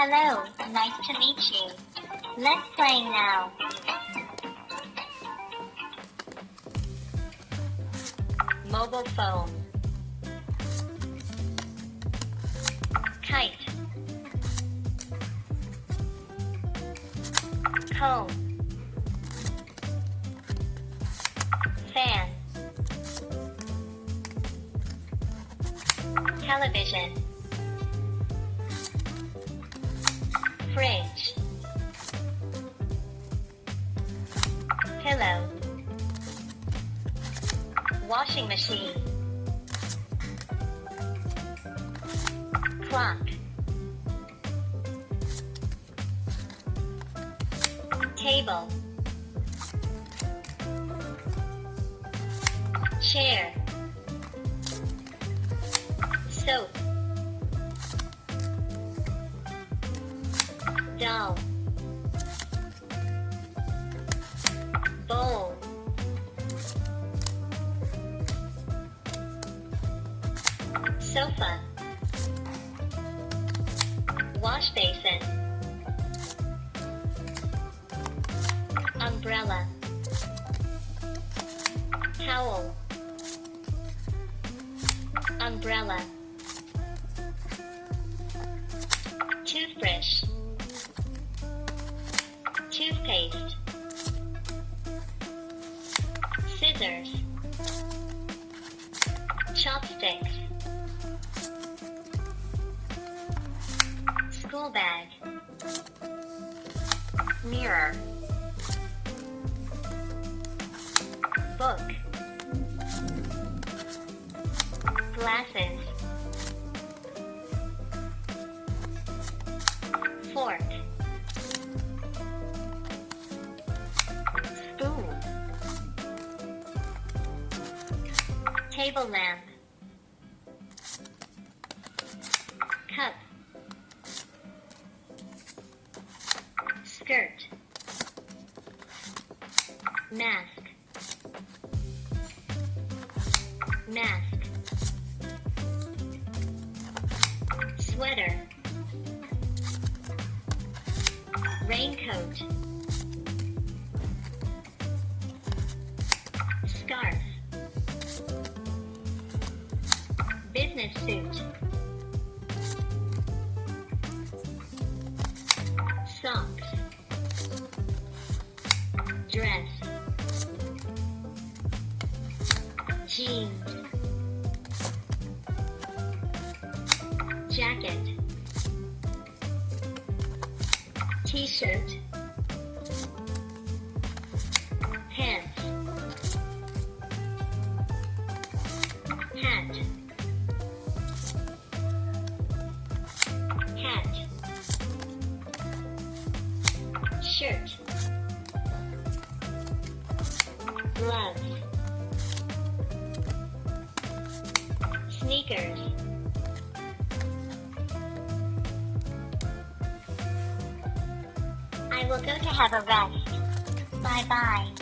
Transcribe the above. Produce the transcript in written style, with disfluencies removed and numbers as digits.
Hello, nice to meet you. Let's play now. Mobile phone. Kite. Comb. Fan. Television. Fridge. Pillow. Washing machine. Clock. Table. Chair. Soap. Doll. Bowl. Sofa. Wash basin. Umbrella. Towel. Umbrella. Toothbrush. Toothpaste. Scissors. Chopsticks. School bag. Mirror. Book. Glasses. Fork. Spoon. Table lamp. Cup. Skirt. Mask. Mask. Sweater. Raincoat. Scarf. Business suit. Socks. Dress. Jeans. Jacket. T-shirt. Pants. Hat. Hat. Shirt. Gloves. Sneakers. I will go to have a rest. Bye-bye.